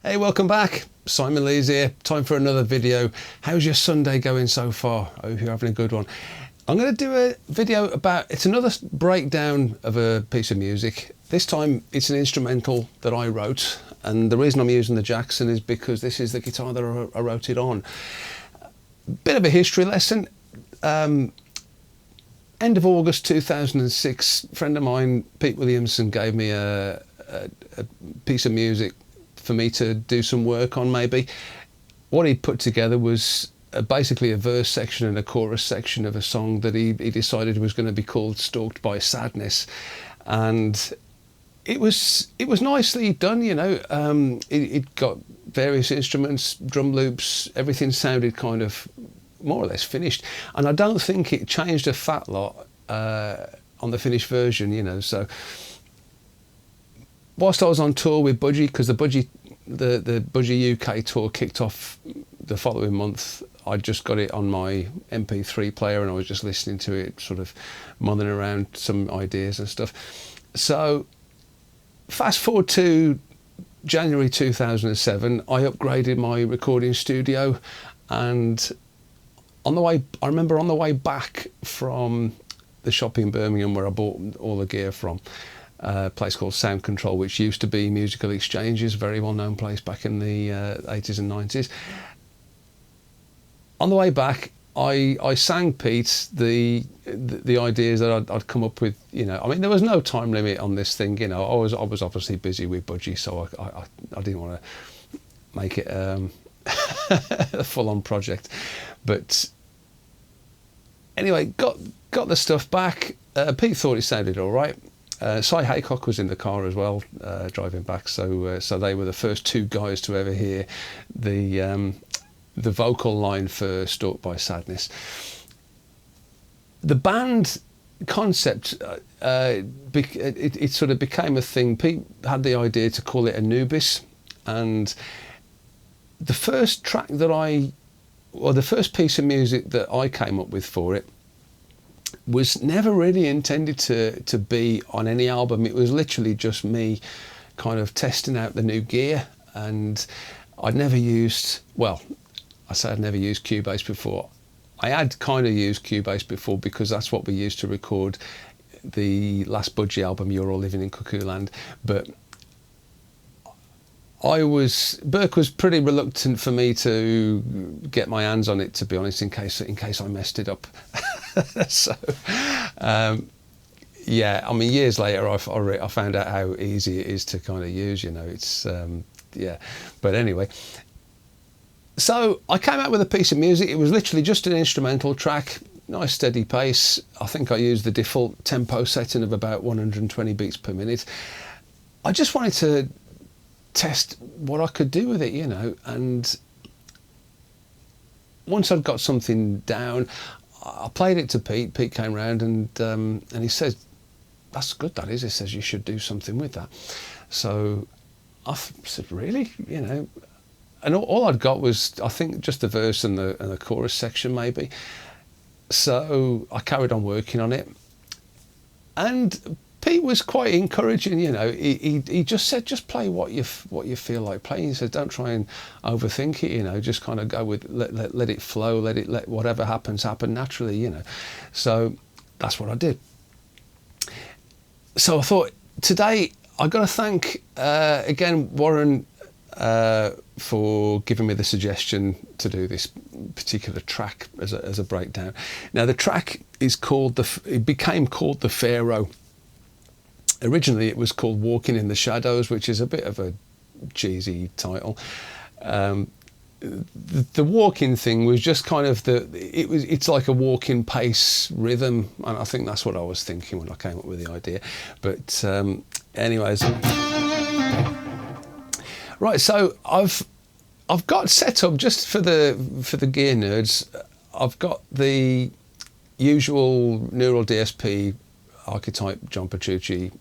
Hey, welcome back. Simon Lee's here. Time for another video. How's your Sunday going so far? I hope you're having a good one. I'm going to do a video about, it's another breakdown of a piece of music. This time it's an instrumental that I wrote, and the reason I'm using the Jackson is because this is the guitar that I wrote it on. Bit of a history lesson. End of August 2006, a friend of mine, Pete Williamson, gave me a piece of music for me to do some work on. Maybe what he put together was basically a verse section and a chorus section of a song that he decided was going to be called Stalked by Sadness, and it was nicely done, you know. It got various instruments, drum loops, everything sounded kind of more or less finished, and I don't think it changed a fat lot on the finished version, you know. So whilst I was on tour with Budgie, because the Budgie UK tour kicked off the following month, I just got it on my MP3 player and I was just listening to it, sort of mulling around some ideas and stuff. So fast forward to January 2007, I upgraded my recording studio, and I remember on the way back from the shop in Birmingham where I bought all the gear from, a place called Sound Control, which used to be Musical Exchanges, a very well-known place back in the 80s and 90s. On the way back, I sang Pete the ideas that I'd come up with. You know, I mean, there was no time limit on this thing. You know, I was obviously busy with Budgie, so I didn't want to make it a full-on project. But anyway, got the stuff back. Pete thought it sounded all right. Cy Haycock was in the car as well, driving back. So they were the first two guys to ever hear the vocal line for Stalked by Sadness. The band concept, it sort of became a thing. Pete had the idea to call it Anubis, and the first track that the first piece of music that I came up with for it was never really intended to be on any album. It was literally just me kind of testing out the new gear, and I'd never used, well, I say I'd never used Cubase before. I had kind of used Cubase before because that's what we used to record the last Budgie album, You're All Living in Cuckoo Land. But Burke was pretty reluctant for me to get my hands on it, to be honest, in case I messed it up. So, yeah, I mean, years later, I found out how easy it is to kind of use, you know. It's, yeah, but anyway. So I came out with a piece of music. It was literally just an instrumental track, nice steady pace. I think I used the default tempo setting of about 120 beats per minute. I just wanted to test what I could do with it, you know. And once I'd got something down, I played it to Pete. Pete came round and he says, "That's good, that is." He says, "You should do something with that." So I said, "Really?" You know. And all I'd got was, I think, just the verse and the chorus section, maybe. So I carried on working on it, and Pete was quite encouraging. You know, he just said, "Just play what you feel like playing." He said, "Don't try and overthink it. You know, just kind of go with let it flow. Let whatever happens happen naturally. You know." So that's what I did. So I thought today I got to thank again Warren for giving me the suggestion to do this particular track as a breakdown. Now the track is called it became called the Pharaoh. Originally it was called Walking in the Shadows, which is a bit of a cheesy title. The walking thing was just kind of it's like a walking pace rhythm, and I think that's what I was thinking when I came up with the idea. But anyways. Right, so I've got set up, just for the gear nerds, I've got the usual Neural DSP Archetype John Petrucci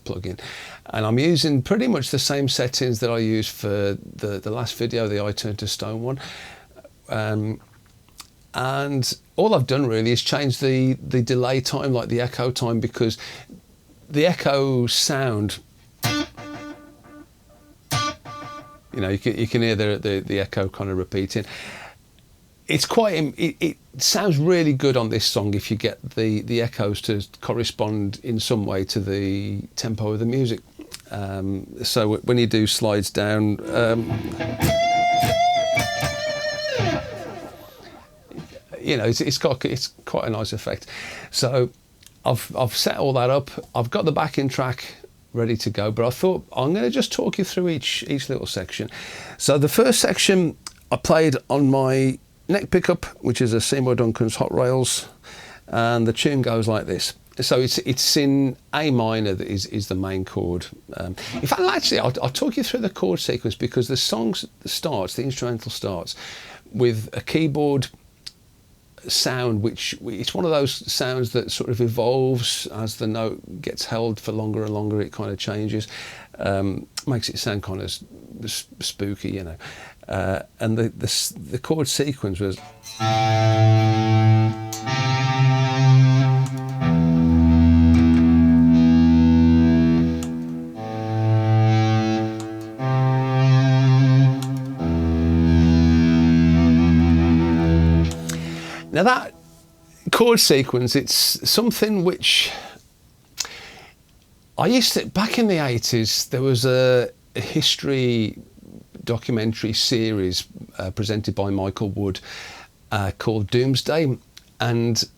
plugin, and I'm using pretty much the same settings that I used for the last video, the I Turn to Stone one, and all I've done really is change the delay time, like the echo time, because the echo sound You know, you can hear the echo kind of repeating. It's it sounds really good on this song if you get the echoes to correspond in some way to the tempo of the music. So when you do slides down, you know, it's quite a nice effect. So I've set all that up. I've got the backing track ready to go, but I thought I'm going to just talk you through each little section. So the first section I played on my neck pickup, which is a Seymour Duncan's Hot Rails, and the tune goes like this. So it's in A minor that is the main chord. In fact, actually, I'll talk you through the chord sequence, because the song starts, the instrumental starts with a keyboard sound, which it's one of those sounds that sort of evolves as the note gets held for longer and longer. It kind of changes, makes it sound kind of spooky, you know. And the chord sequence was. Now that chord sequence, it's something which I used to, back in the 80s, there was a history documentary series presented by Michael Wood called Doomsday, and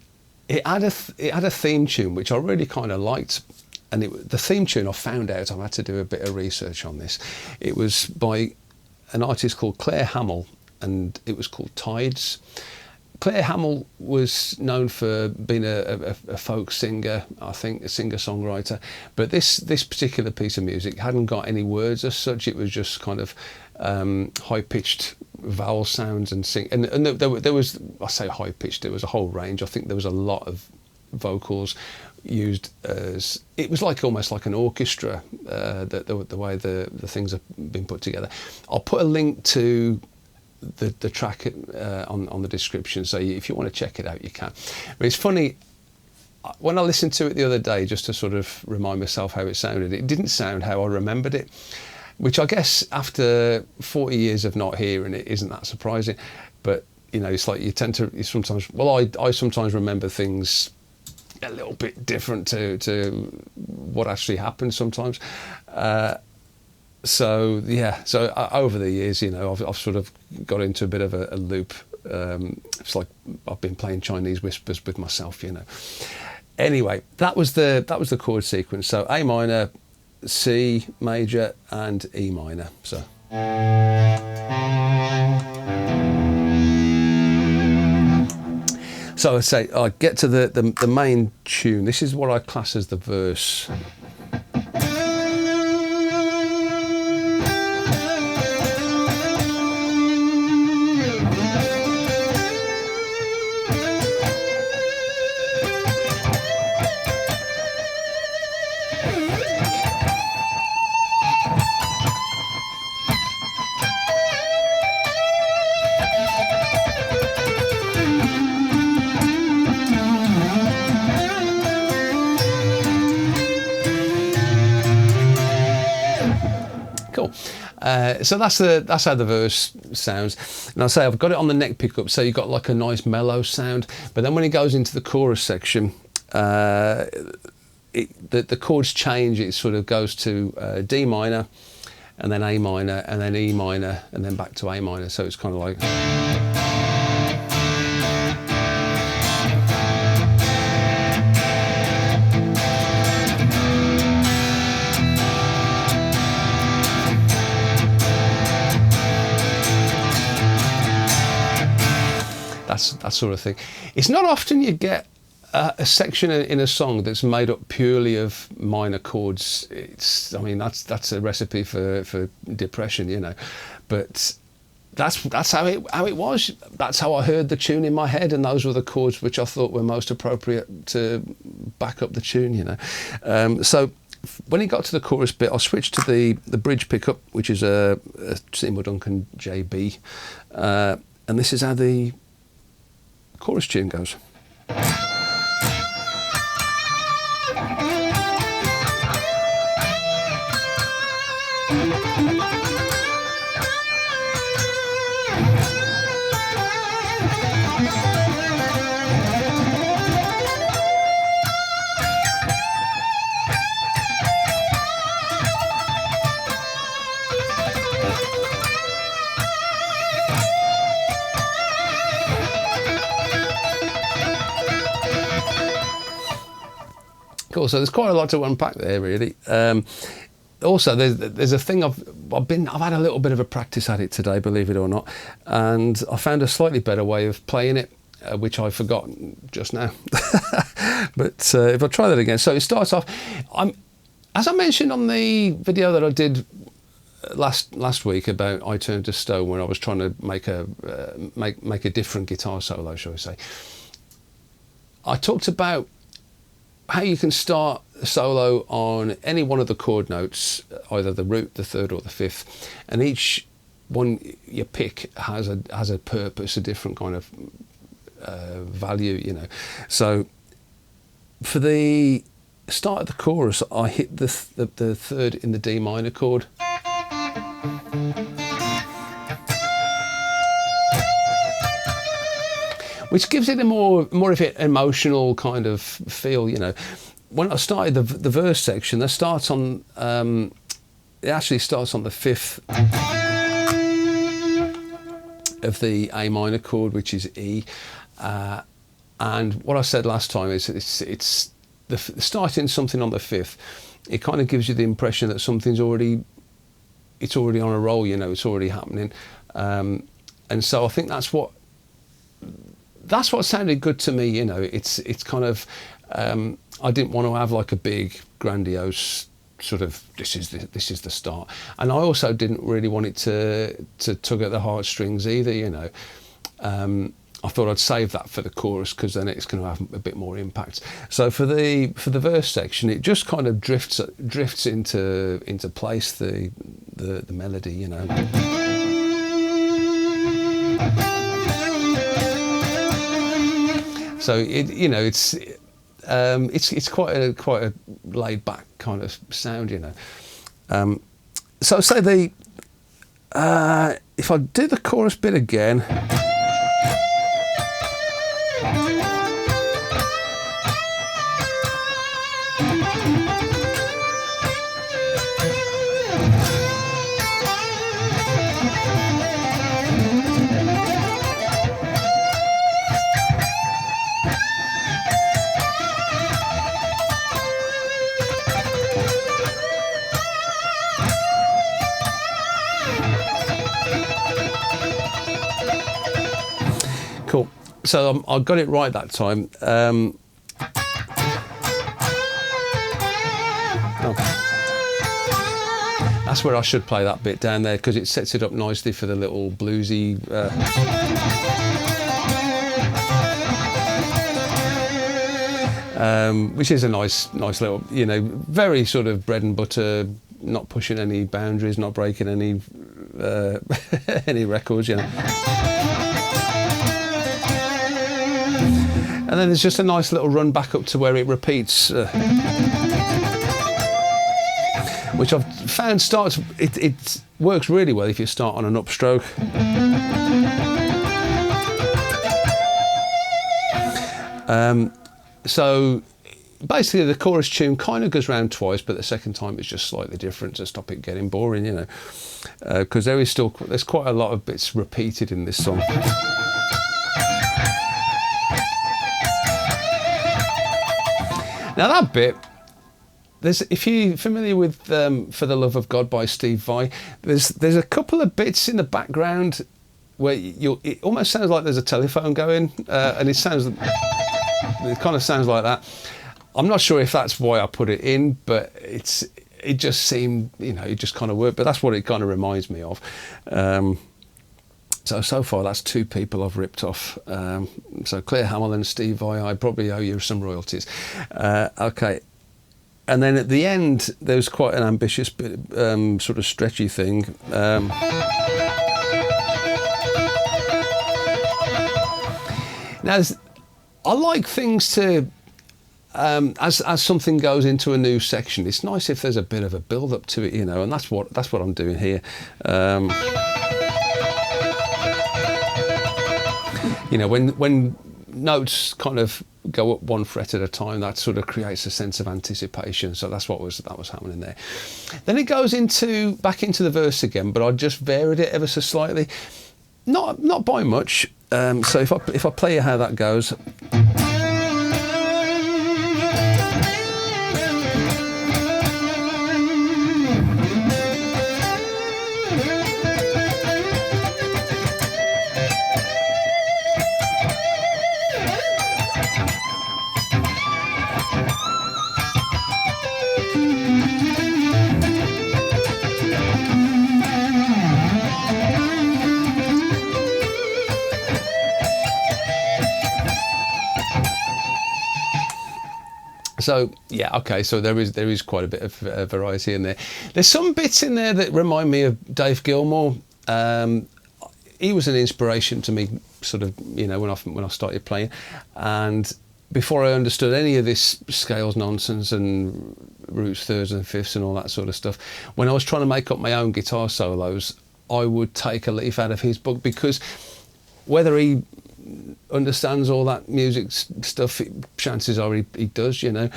it had a theme tune which I really kind of liked. And the theme tune, I found out, I had to do a bit of research on this. It was by an artist called Claire Hamill, and it was called Tides. Claire Hamill was known for being a folk singer, I think, a singer-songwriter. But this particular piece of music hadn't got any words as such. It was just kind of high-pitched vowel sounds and sing. And there was, I say high-pitched, there was a whole range. I think there was a lot of vocals used as, it was like almost like an orchestra, the way the things have been put together. I'll put a link to the track on the description, so if you want to check it out, you can. But it's funny, when I listened to it the other day, just to sort of remind myself how it sounded, it didn't sound how I remembered it, which I guess after 40 years of not hearing it isn't that surprising. But you know, it's like you sometimes, well, I sometimes remember things a little bit different to what actually happened sometimes. So yeah, so over the years, you know, I've sort of got into a bit of a loop. It's like I've been playing Chinese whispers with myself, you know. Anyway, that was the chord sequence. So A minor, C major, and E minor. So. So I say I get to the main tune. This is what I class as the verse. Cool. So that's how the verse sounds. And I say I've got it on the neck pickup, so you've got like a nice mellow sound. But then when it goes into the chorus section, the chords change. It sort of goes to D minor, and then A minor, and then E minor, and then back to A minor. So it's kind of like. That sort of thing. It's not often you get a section in a song that's made up purely of minor chords. I mean, that's a recipe for depression, you know. But that's how it was. That's how I heard the tune in my head, and those were the chords which I thought were most appropriate to back up the tune, you know. So when it got to the chorus bit, I switched to the bridge pickup, which is a Seymour Duncan JB, and this is how the chorus tune goes. Cool. So there's quite a lot to unpack there, really. Also, there's a thing I've had a little bit of a practice at it today, believe it or not, and I found a slightly better way of playing it, which I forgot just now. But if I try that again, so it starts off. As I mentioned on the video that I did last week about I Turned to Stone, when I was trying to make a different guitar solo, shall we say, I talked about how you can start a solo on any one of the chord notes, either the root, the third or the fifth, and each one you pick has a purpose, a different kind of value, you know. So for the start of the chorus, I hit the third in the D minor chord, which gives it a more of an emotional kind of feel, you know. When I started the verse section, it actually starts on the fifth of the A minor chord, which is E. And what I said last time is it's starting something on the fifth. It kind of gives you the impression that something's already on a roll, you know, it's already happening. And so I think that's what sounded good to me, you know. It's kind of I didn't want to have like a big grandiose sort of this is the start, and I also didn't really want it to tug at the heartstrings either, you know. I thought I'd save that for the chorus because then it's going to have a bit more impact. So for the verse section, it just kind of drifts into place, the melody, you know. So it's quite a laid back kind of sound, you know. So say if I do the chorus bit again. Cool. So I got it right that time. That's where I should play that bit down there because it sets it up nicely for the little bluesy. Which is a nice little, you know, very sort of bread and butter, not pushing any boundaries, not breaking any any records, you know. And then there's just a nice little run back up to where it repeats, which I've found it works really well if you start on an upstroke. So basically the chorus tune kind of goes round twice, but the second time it's just slightly different to stop it getting boring, you know, because there's quite a lot of bits repeated in this song. Now that bit, if you're familiar with For the Love of God by Steve Vai, there's a couple of bits in the background where it almost sounds like there's a telephone going, and it kind of sounds like that. I'm not sure if that's why I put it in, but it just seemed, you know, it just kind of worked. But that's what it kind of reminds me of. So far, that's two people I've ripped off. So Claire Hamill and Steve Vai, I probably owe you some royalties. Okay. And then at the end, there's quite an ambitious bit, sort of stretchy thing. Now, I like things to, as something goes into a new section, it's nice if there's a bit of a build-up to it, you know, and that's what I'm doing here. You know, when notes kind of go up one fret at a time, that sort of creates a sense of anticipation. So that was happening there. Then it goes back into the verse again, but I just varied it ever so slightly, not by much. So if I play you how that goes. So yeah, okay. So there is quite a bit of variety in there. There's some bits in there that remind me of Dave Gilmour. He was an inspiration to me, sort of, you know, when I started playing, and before I understood any of this scales nonsense and roots, thirds and fifths and all that sort of stuff, when I was trying to make up my own guitar solos, I would take a leaf out of his book, because whether he understands all that music stuff, chances are he does, you know.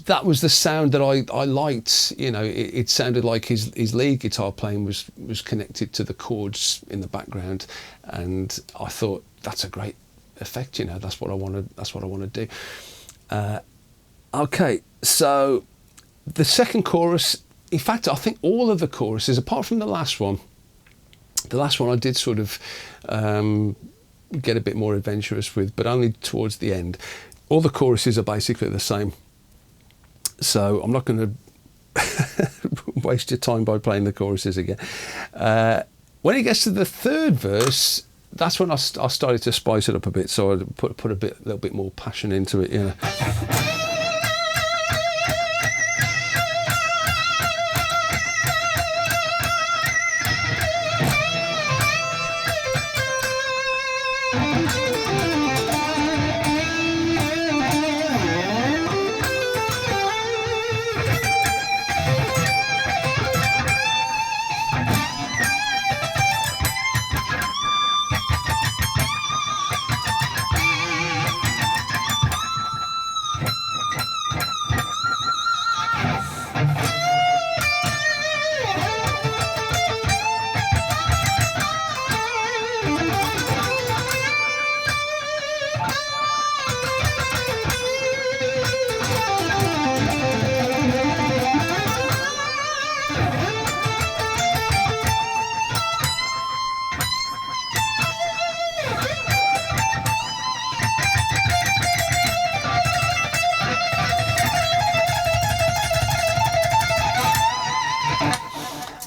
That was the sound that I liked, you know. It sounded like his lead guitar playing was connected to the chords in the background, and I thought that's a great effect, you know. That's what I want to do. Okay, so the second chorus, in fact I think all of the choruses apart from the last one I did sort of get a bit more adventurous with, but only towards the end. All the choruses are basically the same, so I'm not going to waste your time by playing the choruses again. When it gets to the third verse, that's when I started to spice it up a bit, so I put a little bit more passion into it, you know.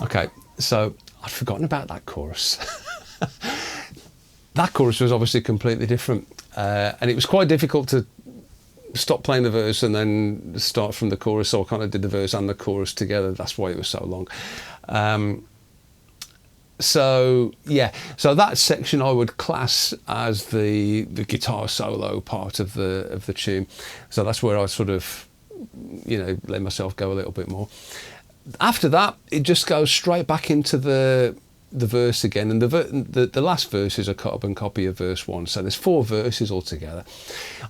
Okay, so I'd forgotten about that chorus. That chorus was obviously completely different, and it was quite difficult to stop playing the verse and then start from the chorus, so I kind of did the verse and the chorus together. That's why it was so long. So yeah, so that section I would class as the guitar solo part of the tune. So that's where I sort of, you know, let myself go a little bit more. After that, it just goes straight back into the verse again, and the last verse is a carbon copy of verse 1. So there's 4 verses altogether.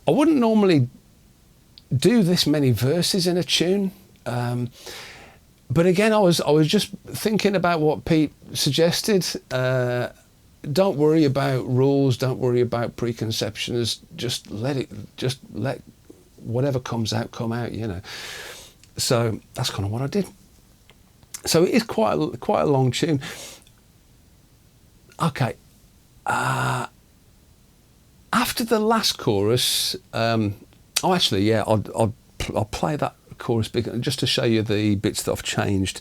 I wouldn't normally do this many verses in a tune, but again, I was just thinking about what Pete suggested. Don't worry about rules. Don't worry about preconceptions. Just let whatever comes out come out. You know. So that's kind of what I did. So it is quite a long tune. Okay. After the last chorus, actually, yeah, I'll play that chorus just to show you the bits that I've changed.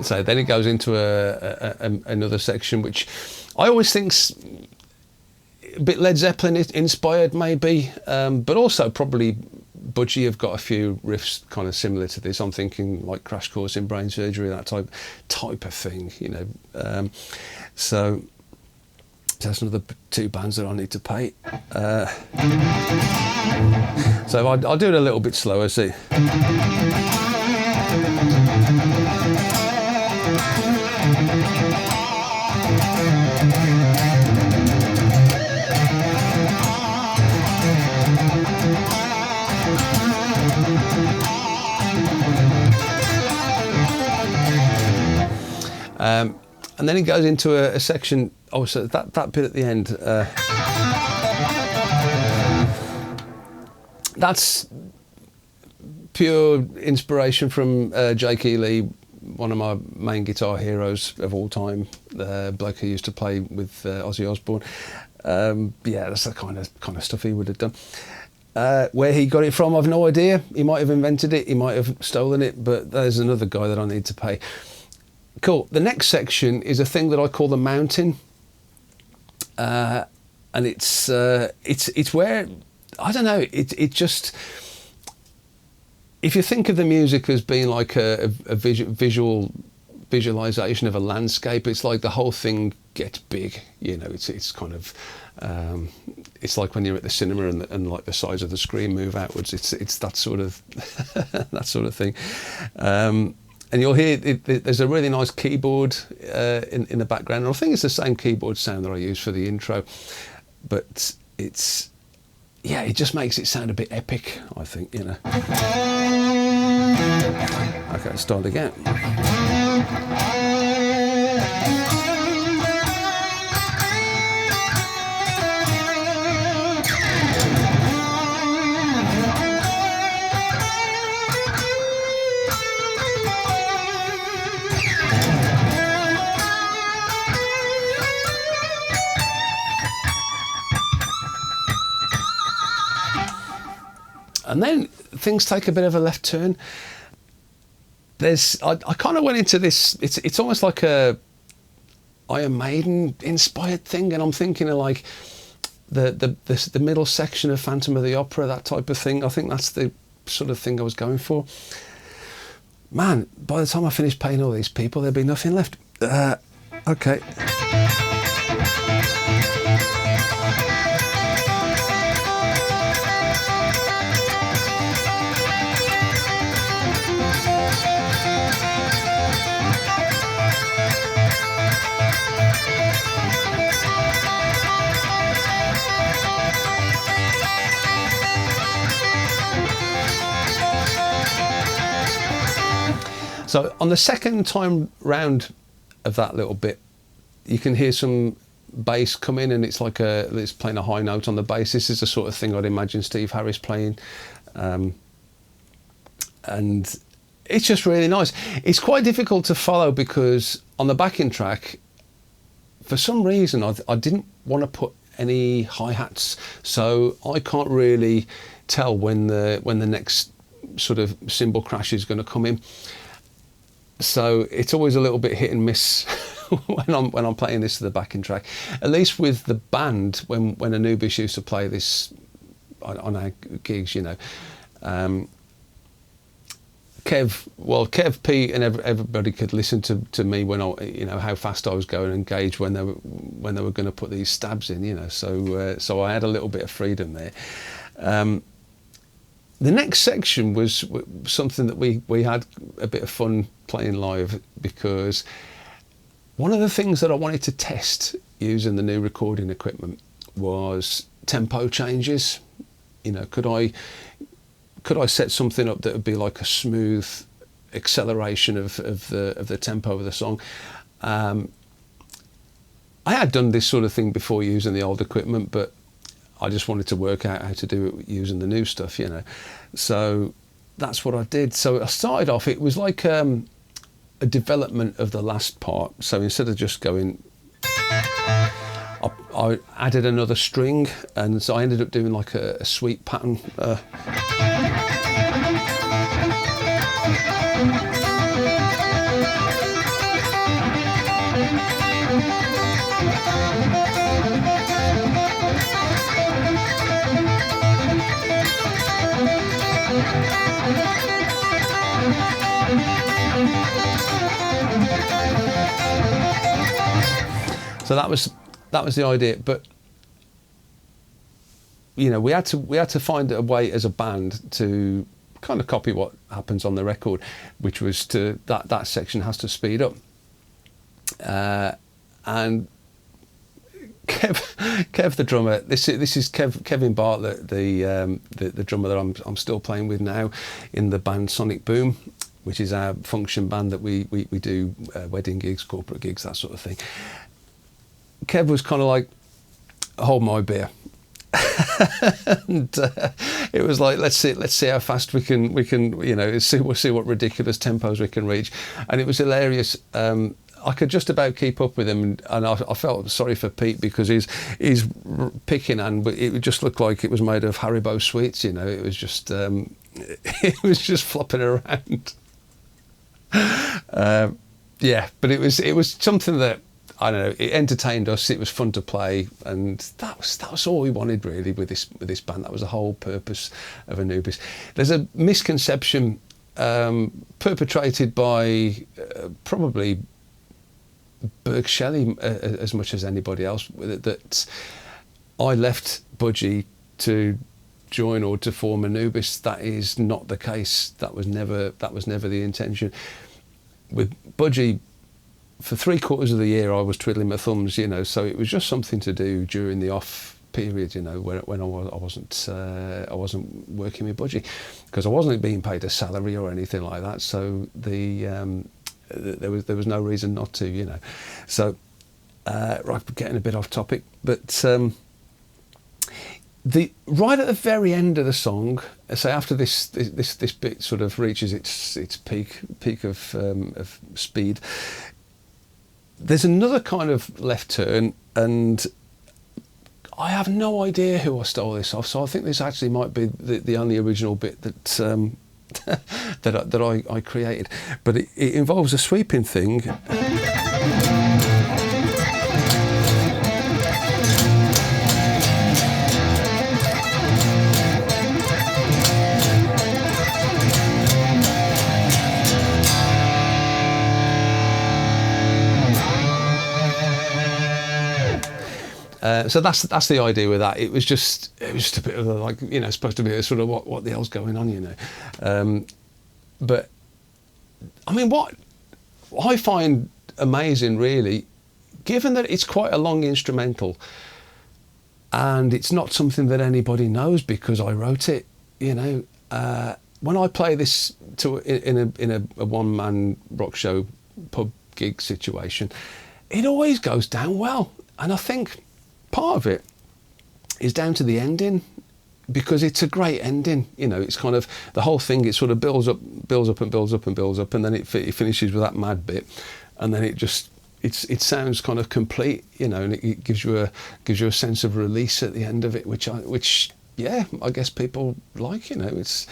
So then it goes into another section, which I always think's a bit Led Zeppelin inspired, maybe, but also probably Budgie have got a few riffs kind of similar to this. I'm thinking like Crash Course in Brain Surgery, that type of thing, you know. So that's another 2 bands that I need to pay. So I'll do it a little bit slower. See. And then it goes into a section, so that bit at the end. that's pure inspiration from Jake E. Lee, one of my main guitar heroes of all time, the bloke who used to play with Ozzy Osbourne. Yeah, that's the kind of stuff he would have done. Where he got it from, I've no idea. He might have invented it, he might have stolen it, but there's another guy that I need to pay. Cool. The next section is a thing that I call the mountain, and it's where, I don't know, it just, if you think of the music as being like a visualization of a landscape, it's like the whole thing gets big. You know, it's kind of, it's like when you're at the cinema and like the size of the screen move outwards. It's that sort of that sort of thing. And you'll hear there's a really nice keyboard in the background. And I think it's the same keyboard sound that I use for the intro, but it's, yeah, it just makes it sound a bit epic, I think, you know. Okay, let's start again. And then things take a bit of a left turn. I kind of went into this, it's almost like a Iron Maiden inspired thing, and I'm thinking of like the middle section of Phantom of the Opera, that type of thing. I think that's the sort of thing I was going for. Man, by the time I finish paying all these people, there'd be nothing left. Okay. So on the second time round of that little bit, you can hear some bass come in, and it's like it's playing a high note on the bass. This is the sort of thing I'd imagine Steve Harris playing, and it's just really nice. It's quite difficult to follow because on the backing track, for some reason, I didn't want to put any hi-hats, so I can't really tell when the next sort of cymbal crash is going to come in. So it's always a little bit hit and miss when I'm playing this to the backing track. At least with the band, when Anubis used to play this on our gigs, you know, Kev, Pete, and everybody could listen to me when I, you know, how fast I was going and gauge when they were going to put these stabs in, you know. So I had a little bit of freedom there. The next section was something that we had a bit of fun playing live, because one of the things that I wanted to test using the new recording equipment was tempo changes. You know, could I set something up that would be like a smooth acceleration of the tempo of the song? I had done this sort of thing before using the old equipment, but I just wanted to work out how to do it using the new stuff, you know. So that's what I did. So I started off, it was like a development of the last part. So instead of just going, I added another string, and so I ended up doing like a sweep pattern. So that was the idea, but you know, we had to find a way as a band to kind of copy what happens on the record, which was to that section has to speed up, and Kev the drummer. This is Kevin Bartlett, the drummer that I'm still playing with now in the band Sonic Boom, which is our function band that we do wedding gigs, corporate gigs, that sort of thing. Kev was kind of like, hold my beer. And it was like, let's see how fast we can we'll see what ridiculous tempos we can reach, and it was hilarious. I could just about keep up with him, and I felt sorry for Pete because he's picking, but it just looked like it was made of Haribo sweets. It was just it was just flopping around. But it was something that, I don't know, it entertained us. It was fun to play, and that was all we wanted really with this band. That was the whole purpose of Anubis. There's a misconception perpetrated by probably Burke Shelley as much as anybody else, that I left Budgie to join or to form Anubis. That is not the case. That was never the intention. With Budgie, for 3/4 of the year I was twiddling my thumbs, so it was just something to do during the off period, when I wasn't working with Budgie, because I wasn't being paid a salary or anything like that. So there was no reason not to, So right, getting a bit off topic, but right at the very end of the song, say after this bit sort of reaches its peak of speed, there's another kind of left turn, and I have no idea who I stole this off. So I think this actually might be the only original bit that that I created, but it involves a sweeping thing. So that's the idea with that. It was just a bit of like, supposed to be a sort of what the hell's going on, but I mean, what I find amazing really, given that it's quite a long instrumental and it's not something that anybody knows because I wrote it, when I play this in a one-man rock show pub gig situation, it always goes down well, and I think part of it is down to the ending, because it's a great ending. It's kind of the whole thing. It sort of builds up, and then it finishes with that mad bit, and then it sounds kind of complete, and it gives you a sense of release at the end of it, which I guess people like. It's.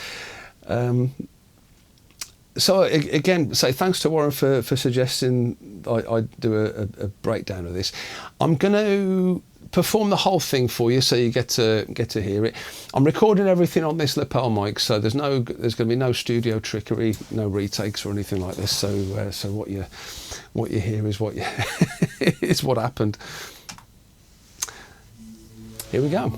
So again, say thanks to Warren for suggesting I do a breakdown of this. I'm going to perform the whole thing for you, so you get to hear it. I'm recording everything on this lapel mic, so there's going to be no studio trickery, no retakes or anything like this. So what you hear is is what happened. Here we go.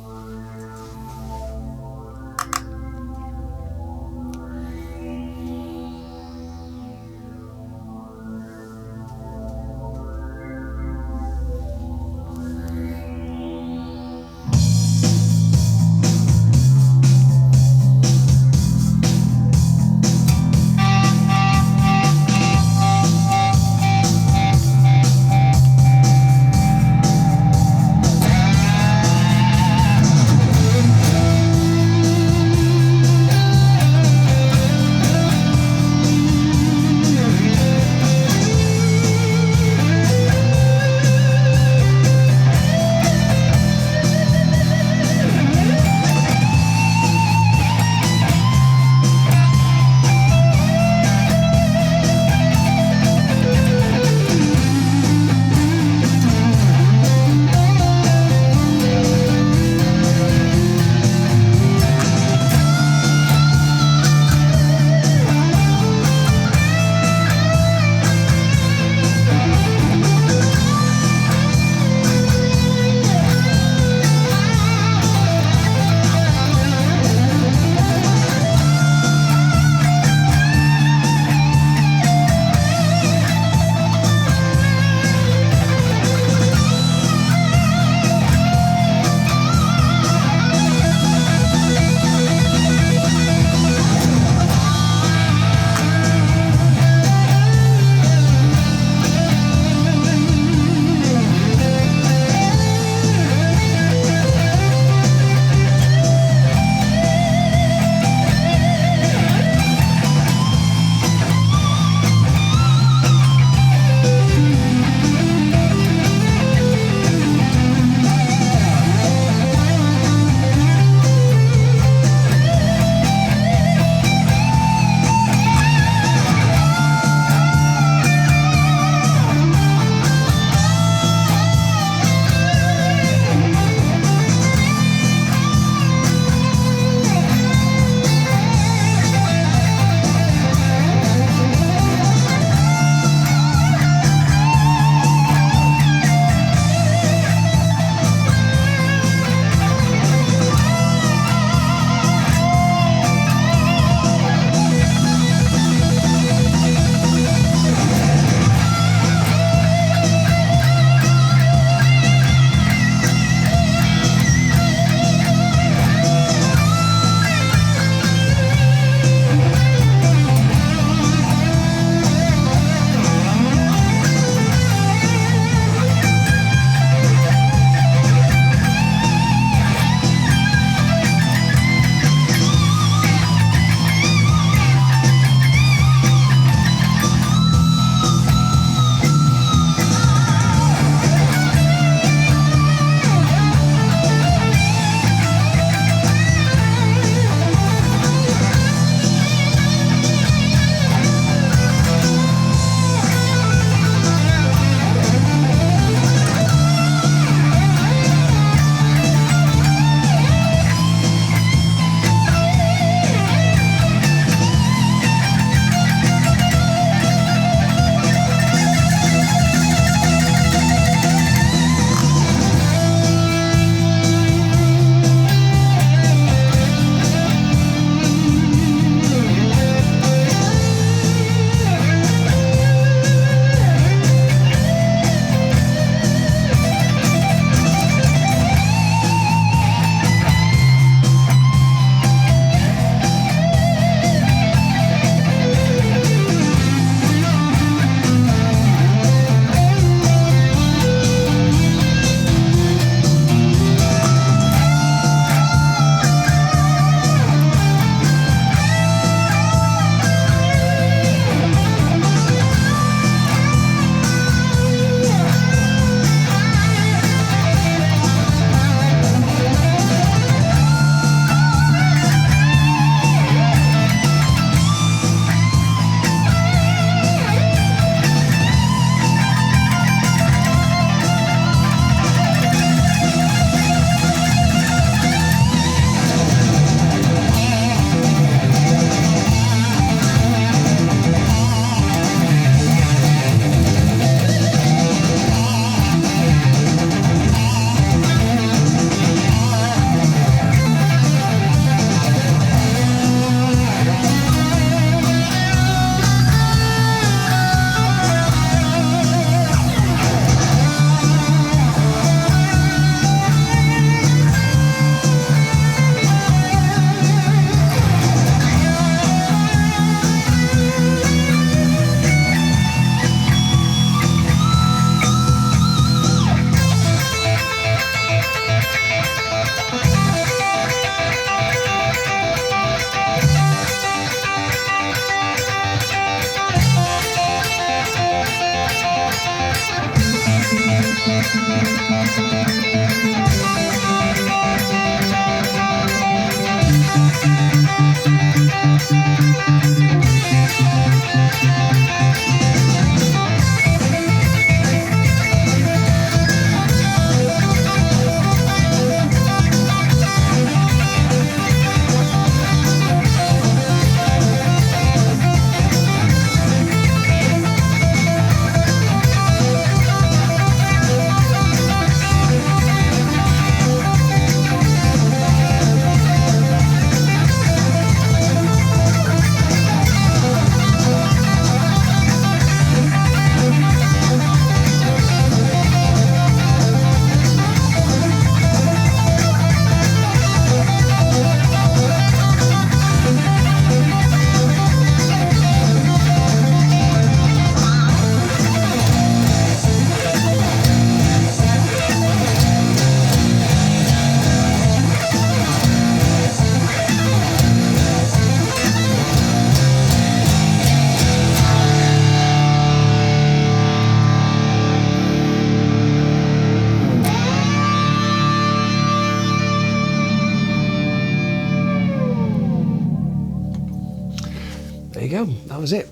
that was it.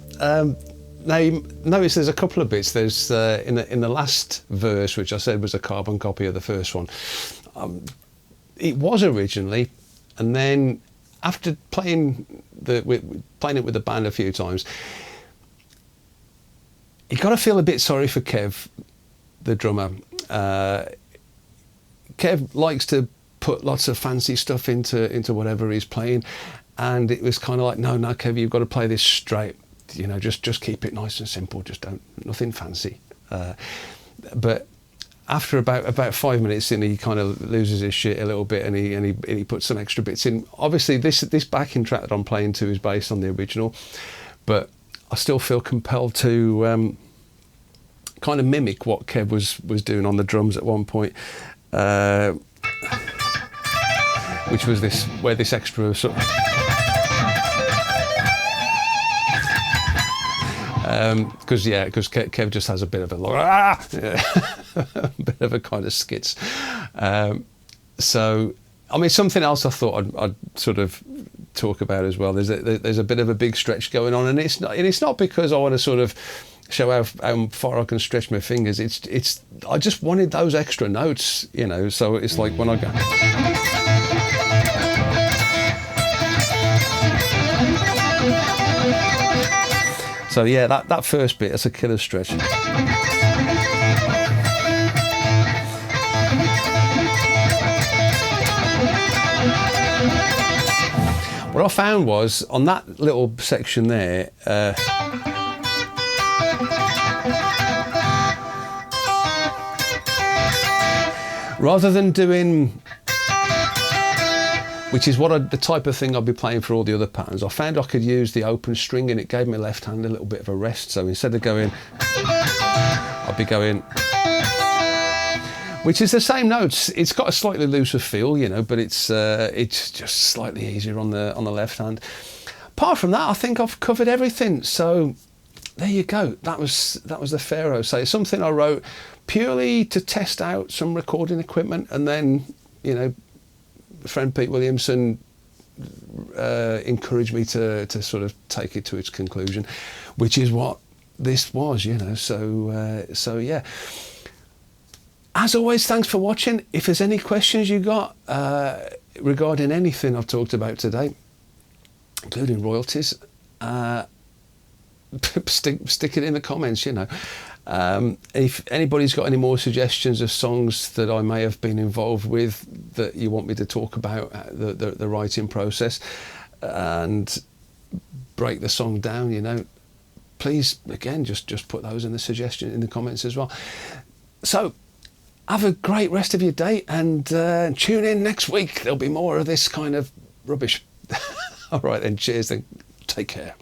Now you notice there's a couple of bits. There's in the last verse, which I said was a carbon copy of the first one. It was originally, and then after playing it with the band a few times, you got to feel a bit sorry for Kev, the drummer. Kev likes to put lots of fancy stuff into whatever he's playing, and it was kind of like, no, Kev, you've got to play this straight. You know, just keep it nice and simple. Just nothing fancy. But after about 5 minutes in, he kind of loses his shit a little bit, and he puts some extra bits in. Obviously, this backing track that I'm playing to is based on the original, but I still feel compelled to kind of mimic what Kev was doing on the drums at one point, which was where this extra sort of because Kev just has a bit of a a bit of a kind of skits. So, I mean, something else I thought I'd sort of talk about as well. There's a bit of a big stretch going on, and it's not because I want to sort of show how far I can stretch my fingers. It's I just wanted those extra notes, you know. So it's like when I go. So yeah, that first bit, that's a killer stretch. What I found was, on that little section there, rather than doing, which is the type of thing I'd be playing for all the other patterns, I found I could use the open string, and it gave my left hand a little bit of a rest. So instead of going, I'd be going, which is the same notes. It's got a slightly looser feel, you know, but it's just slightly easier on the left hand. Apart from that, I think I've covered everything. So there you go. That was the Pharaoh. So it's something I wrote purely to test out some recording equipment, and then, you know, friend Pete Williamson encouraged me to sort of take it to its conclusion, which is what this was, you know. So yeah. As always, thanks for watching. If there's any questions you got regarding anything I've talked about today, including royalties, stick it in the comments, you know. If anybody's got any more suggestions of songs that I may have been involved with that you want me to talk about, the writing process and break the song down, you know, please, again, just put those in the comments as well. So have a great rest of your day, and tune in next week. There'll be more of this kind of rubbish. All right then, cheers then, take care.